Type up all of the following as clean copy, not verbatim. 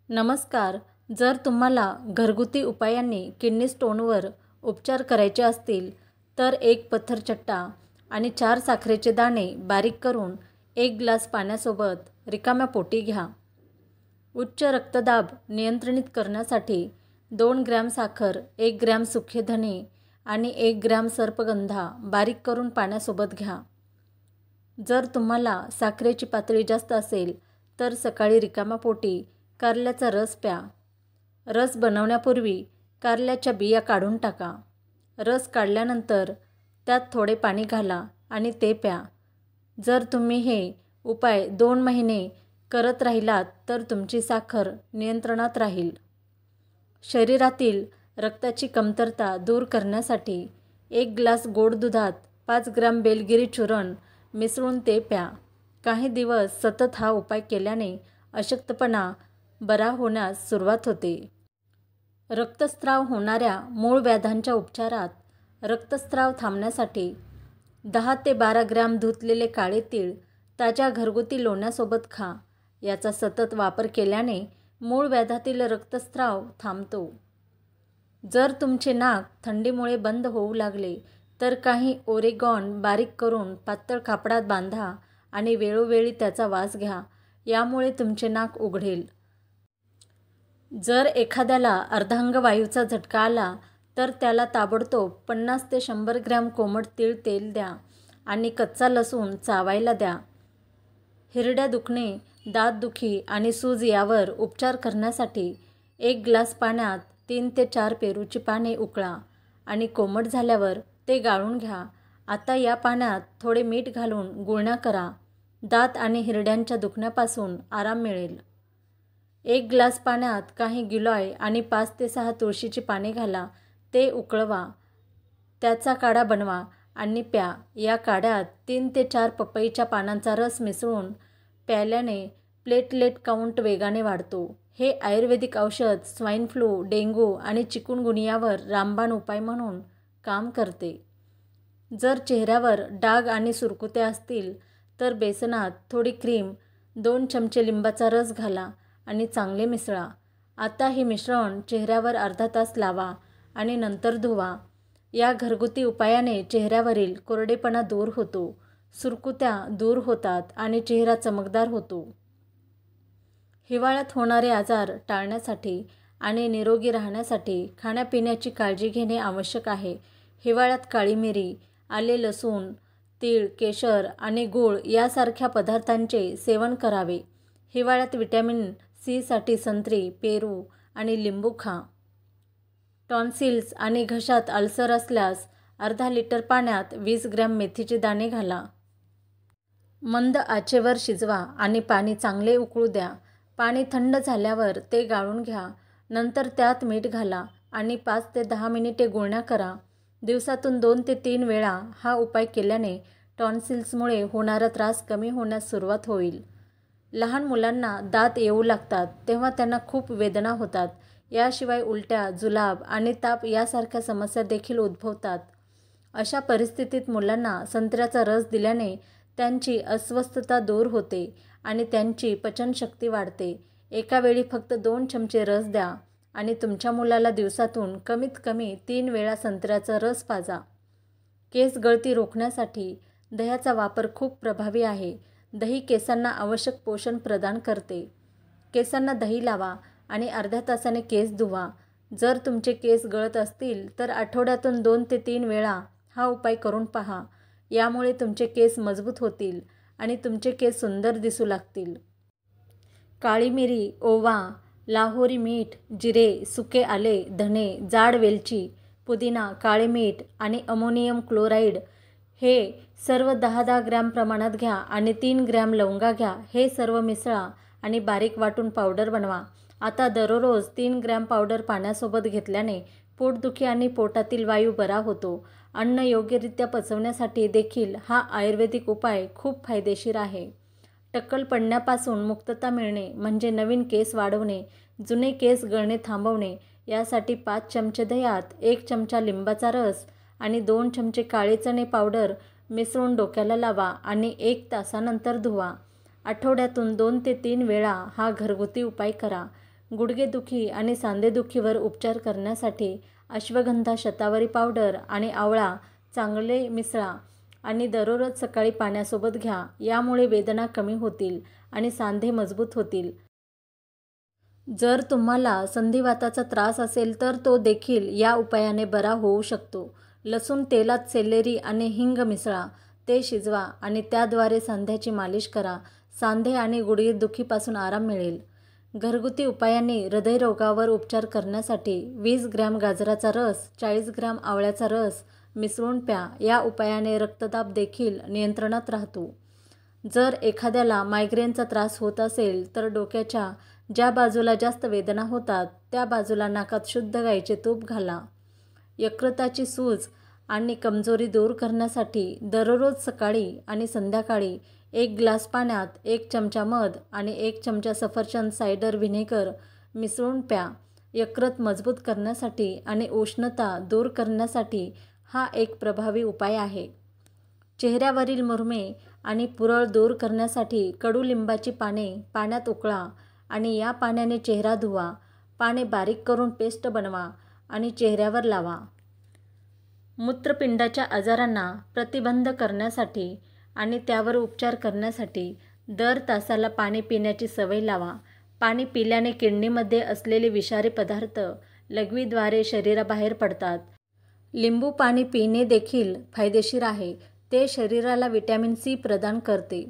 नमस्कार. जर तुम्हाला घरगुती उपायांनी किडनी स्टोनवर उपचार करायचे असतील तर एक पत्थरचट्टा आणि 4 साखरेचे दाणे बारीक करून 1 ग्लास पाण्यासोबत रिकाम्या पोटी घ्या. उच्च रक्तदाब नियंत्रित करण्यासाठी 2 ग्रॅम साखर, 1 ग्रॅम सुखे धने आणि 1 ग्रॅम सर्पगंधा बारीक करून पाण्यासोबत घ्या. जर तुम्हाला साखरेची पातळी जास्त असेल तर सकाळी रिकाम्या पोटी कारल्याचा रस प्या. रस बनवण्यापूर्वी कारल्याच्या बिया काढून टाका. रस काढल्यानंतर त्यात थोडे पाणी घाला आणि ते प्या. जर तुम्ही हे उपाय 2 महिने करत राहिलात तर तुमची साखर नियंत्रणात राहील. शरीरातील रक्ताची कमतरता दूर करण्यासाठी 1 ग्लास गोड दुधात 5 ग्रॅम बेलगिरी चूर्ण मिसळून ते प्या. काही दिवस सतत हा उपाय केल्याने अशक्तपणा बरा होण्यास सुरुवात होते. रक्तस्राव होणाऱ्या मूळ व्याधांच्या उपचारात रक्तस्राव थांबण्यासाठी 10 ते 12 ग्रॅम धुतलेले काळे तीळ ताज्या घरगुती लोण्यासोबत खा. याचा सतत वापर केल्याने मूळ व्याधातील रक्तस्राव थांबतो. जर तुमचे नाक थंडीमुळे बंद होऊ लागले तर काही ओरेगॉन बारीक करून पातळ कापडात बांधा आणि वेळोवेळी त्याचा वास घ्या. यामुळे तुमचे नाक उघडेल. जर एखाद्याला अर्धांगवायूचा झटका आला तर त्याला ताबडतोब 50 ते 100 ग्रॅम कोमट तीळ तेल द्या आणि कच्चा लसूण चावायला द्या. हिरड्या दुखणे, दातदुखी आणि सूज यावर उपचार करण्यासाठी 1 ग्लास पाण्यात 3 ते 4 पेरूची पाने उकळा आणि कोमट झाल्यावर ते गाळून घ्या. आता या पाण्यात थोडे मीठ घालून गुळण्या करा. दात आणि हिरड्यांच्या दुखण्यापासून आराम मिळेल. 1 ग्लास पाण्यात काही गिलॉय आणि 5 ते 6 तुळशीची पाने घाला. ते उकळवा. त्याचा काढा बनवा आणि प्या. या काढ्यात 3 ते 4 पपईच्या पानांचा रस मिसळून प्यायल्याने प्लेटलेट काउंट वेगाने वाढतो. हे आयुर्वेदिक औषध स्वाईन फ्लू, डेंग्यू आणि चिकुनगुनियावर रामबाण उपाय म्हणून काम करते. जर चेहऱ्यावर डाग आणि सुरकुत्या असतील तर बेसनात थोडी क्रीम, 2 चमचे लिंबाचा रस घाला आणि चांगले मिसळा. आता हे मिश्रण चेहऱ्यावर अर्धा तास लावा आणि नंतर धुवा. या घरगुती उपायाने चेहऱ्यावरील कोरडेपणा दूर होतो, सुरकुत्या दूर होतात आणि चेहरा चमकदार होतो. हिवाळ्यात होणारे आजार टाळण्यासाठी आणि निरोगी राहण्यासाठी खाण्यापिण्याची काळजी घेणे आवश्यक आहे. हिवाळ्यात काळी मिरी, आले, लसूण, तीळ, केशर आणि गूळ यासारख्या पदार्थांचे सेवन करावे. हिवाळ्यात व्हिटॅमिन सी साठी संत्री, पेरू आणि लिंबू खा. टॉन्सिल्स आणि घशात अल्सर असल्यास अर्धा लिटर पाण्यात 20 ग्रॅम मेथीचे दाणे घाला. मंद आचेवर शिजवा आणि पाणी चांगले उकळू द्या. पाणी थंड झाल्यावर ते गाळून घ्या. नंतर त्यात मीठ घाला आणि 5 ते 10 मिनिटे गुळण्या करा. दिवसातून 2 ते 3 वेळा हा उपाय केल्याने टॉन्सिल्समुळे होणारा त्रास कमी होण्यास सुरुवात होईल. लहान मुलांना दात येऊ लागतात तेव्हा त्यांना खूप वेदना होतात. याशिवाय उलट्या, जुलाब आणि ताप यासारख्या समस्या देखील उद्भवतात. अशा परिस्थितीत मुलांना संत्र्याचा रस दिल्याने त्यांची अस्वस्थता दूर होते आणि त्यांची पचनशक्ती वाढते. एका वेळी फक्त 2 चमचे रस द्या आणि तुमच्या मुलाला दिवसातून कमीत कमी 3 वेळा संत्र्याचा रस पाजा. केस गळती रोखण्यासाठी दह्याचा वापर खूप प्रभावी आहे. दही केसांना आवश्यक पोषण प्रदान करते. केसांना दही लावा आणि अर्ध्या तासाने केस धुवा. जर तुमचे केस गळत असतील तर आठवड्यातून 2 ते 3 वेळा हा उपाय करून पहा. यामुळे तुमचे केस मजबूत होतील आणि तुमचे केस सुंदर दिसू लागतील. काळी मिरी, ओवा, लाहोरी मीठ, जिरे, सुके आले, धने, जाड वेलची, पुदिना, काळे मीठ आणि अमोनियम क्लोराईड हे सर्व 10-10 ग्रॅम प्रमाणात घ्या आणि 3 ग्रॅम लवंगा घ्या. हे सर्व मिसळा आणि बारीक वाटून पावडर बनवा. आता दररोज 3 ग्रॅम पावडर पाण्यासोबत घेतल्याने पोटदुखी आणि पोटातील वायू बरा होतो. अन्न योग्यरित्या पचवण्यासाठी देखील हा आयुर्वेदिक उपाय खूप फायदेशीर आहे. टक्कल पडण्यापासून मुक्तता मिळणे म्हणजे नवीन केस वाढवणे, जुने केस गळणे थांबवणे. यासाठी 5 चमचे दह्यात 1 चमचा लिंबाचा रस आणि 2 चमचे काळे चणे पावडर मिसळून डोक्याला लावा आणि 1 तासानंतर धुवा. आठवड्यातून 2 ते 3 वेळा हा घरगुती उपाय करा. गुडघेदुखी आणि सांधेदुखीवर उपचार करण्यासाठी अश्वगंधा शतावरी पावडर आणि आवळा चांगले मिसळा आणि दररोज सकाळी पाण्यासोबत घ्या. यामुळे वेदना कमी होतील आणि सांधे मजबूत होतील. जर तुम्हाला संधिवाताचा त्रास असेल तर तो देखील या उपायाने बरा होऊ शकतो. लसूण तेलात सेलेरी आणि हिंग मिसळा, ते शिजवा आणि त्याद्वारे सांध्याची मालिश करा. सांधे आणि गुडघेदुखीपासून आराम मिळेल. घरगुती उपायांनी हृदयरोगावर उपचार करण्यासाठी 20 ग्रॅम गाजराचा रस, 40 ग्रॅम आवळ्याचा रस मिसळून प्या. या उपायाने रक्तदाब देखील नियंत्रणात राहतो. जर एखाद्याला मायग्रेनचा त्रास होत असेल तर डोक्याच्या ज्या बाजूला जास्त वेदना होतात त्या बाजूला नाकात शुद्ध गाईचे तूप घाला. यकृताची सूज आणि कमजोरी दूर करण्यासाठी दररोज सकाळी आणि संध्याकाळी 1 ग्लास पाण्यात 1 चमचा मध आणि 1 चमचा सफरचंद सायडर व्हिनेगर मिसळून प्या. यकृत मजबूत करण्यासाठी आणि उष्णता दूर करण्यासाठी हा एक प्रभावी उपाय आहे. चेहऱ्यावरील मुरमे आणि पुरळ दूर करण्यासाठी कडुलिंबाची पाने पाण्यात उकळा आणि या पाण्याने चेहरा धुवा. पाने बारीक करून पेस्ट बनवा आणि चेहऱ्यावर लावा. मूत्रपिंडाच्या आजारांना प्रतिबंध करण्यासाठी आणि त्यावर उपचार करण्यासाठी दर तासाला पाणी पिण्याची सवय लावा. पाणी पिल्याने किडनीमध्ये असलेले विषारी पदार्थ लघवीद्वारे शरीराबाहेर पडतात. लिंबू पाणी पिणे देखील फायदेशीर आहे. ते शरीराला व्हिटॅमिन सी प्रदान करते.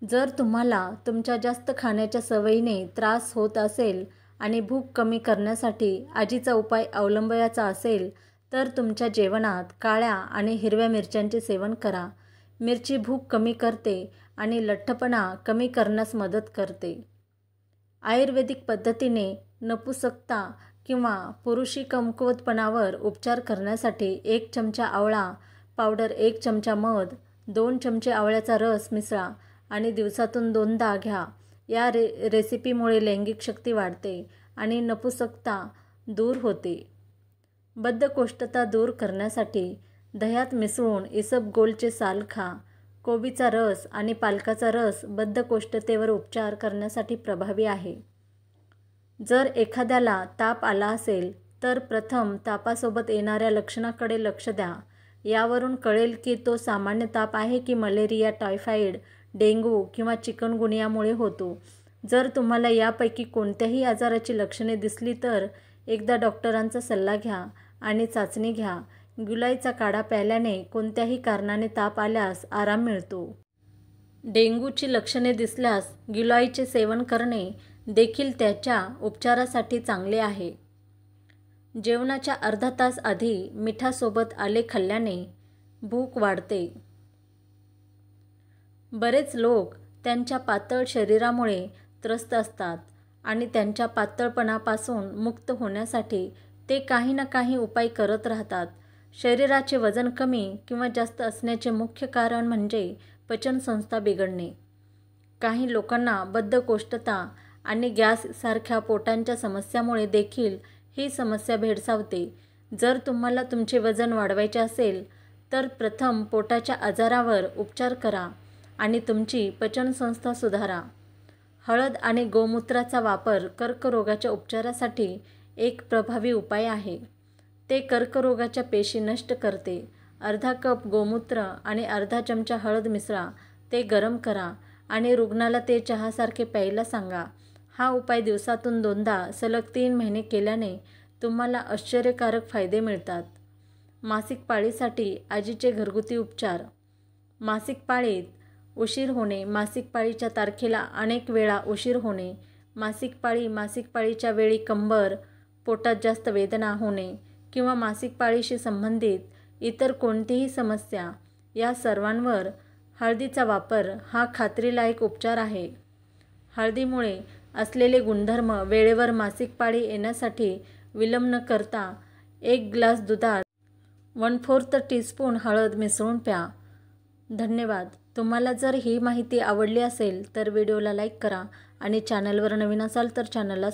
जर तुम्हाला तुमच्या जास्त खाण्याच्या सवयीने त्रास होत असेल आणि भूक कमी करण्यासाठी आजीचा उपाय अवलंबायचा असेल तर तुमच्या जेवणात काळ्या आणि हिरव्या मिरच्यांचे सेवन करा. मिरची भूक कमी करते आणि लठ्ठपणा कमी करण्यास मदत करते. आयुर्वेदिक पद्धतीने नपुसकता किंवा पुरुषी कमकुवतपणावर उपचार करण्यासाठी 1 चमचा आवळा पावडर, 1 चमचा मध, 2 चमचे आवळ्याचा रस मिसळा आणि दिवसातून 2दा घ्या. या रेसिपीमुळे लैंगिक शक्ती वाढते आणि नपुसकता दूर होते. बद्धकोष्ठता दूर करण्यासाठी दह्यात मिसळून इसबगोलचे साल खा. कोबीचा रस आणि पालकाचा रस बद्धकोष्ठतेवर उपचार करण्यासाठी प्रभावी आहे. जर एखाद्याला ताप आला असेल तर प्रथम तापासोबत येणाऱ्या लक्षणाकडे लक्ष द्या. यावरून कळेल की तो सामान्य ताप आहे की मलेरिया, टायफॉइड, डेंग्यू किंवा चिकनगुनियामुळे होतो. जर तुम्हाला यापैकी कोणत्याही आजाराची लक्षणे दिसली तर एकदा डॉक्टरांचा सल्ला घ्या आणि चाचणी घ्या. गिलोयचा काढा प्यायल्याने कोणत्याही कारणाने ताप आल्यास आराम मिळतो. डेंग्यूची लक्षणे दिसल्यास गिलोयचे सेवन करणे देखील त्याच्या उपचारासाठी चांगले आहे. जेवणाच्या अर्धा तास आधी मिठासोबत आले खाल्ल्याने भूक वाढते. बरेच लोक त्यांच्या पातळ शरीरामुळे त्रस्त असतात आणि त्यांच्या पातळपणापासून मुक्त होण्यासाठी ते काही ना काही उपाय करत राहतात. शरीराचे वजन कमी किंवा जास्त असण्याचे मुख्य कारण म्हणजे पचनसंस्था बिघडणे. काही लोकांना बद्धकोष्ठता आणि गॅससारख्या पोटांच्या समस्यामुळे देखील ही समस्या भेडसावते. जर तुम्हाला तुमचे वजन वाढवायचे असेल तर प्रथम पोटाच्या आजारावर उपचार करा आणि तुमची पचनसंस्था सुधारा. हळद आणि गोमूत्राचा वापर कर्करोगाच्या उपचारासाठी एक प्रभावी उपाय आहे. ते कर्करोगाच्या पेशी नष्ट करते. अर्धा कप गोमूत्र आणि अर्धा चमचा हळद मिसळा. ते गरम करा आणि रुग्णाला ते चहासारखे प्यायला सांगा. हा उपाय दिवसातून 2दा सलग 3 महिने केल्याने तुम्हाला आश्चर्यकारक फायदे मिळतात. मासिक पाळीसाठी आजीचे घरगुती उपचार. मासिक पाळीत उशीर होणे, मासिक पाळीच्या तारखेला अनेक वेळा उशीर होणे, मासिक पाळीच्या वेळी कंबर, पोटात जास्त वेदना होणे किंवा मासिक पाळीशी संबंधित इतर कोणतीही समस्या, या सर्वांवर हळदीचा वापर हा खात्रीलायक उपचार आहे. हळदीमुळे असलेले गुणधर्म वेळेवर मासिक पाळी येण्यासाठी विलंब न करता 1 ग्लास दुधात 1/4 टीस्पून हळद मिसळून प्या. धन्यवाद. तुम्हाला जर ही माहिती आवडली असेल तर व्हिडिओला लाईक करा आणि चॅनलवर नवीन असाल तर चॅनलला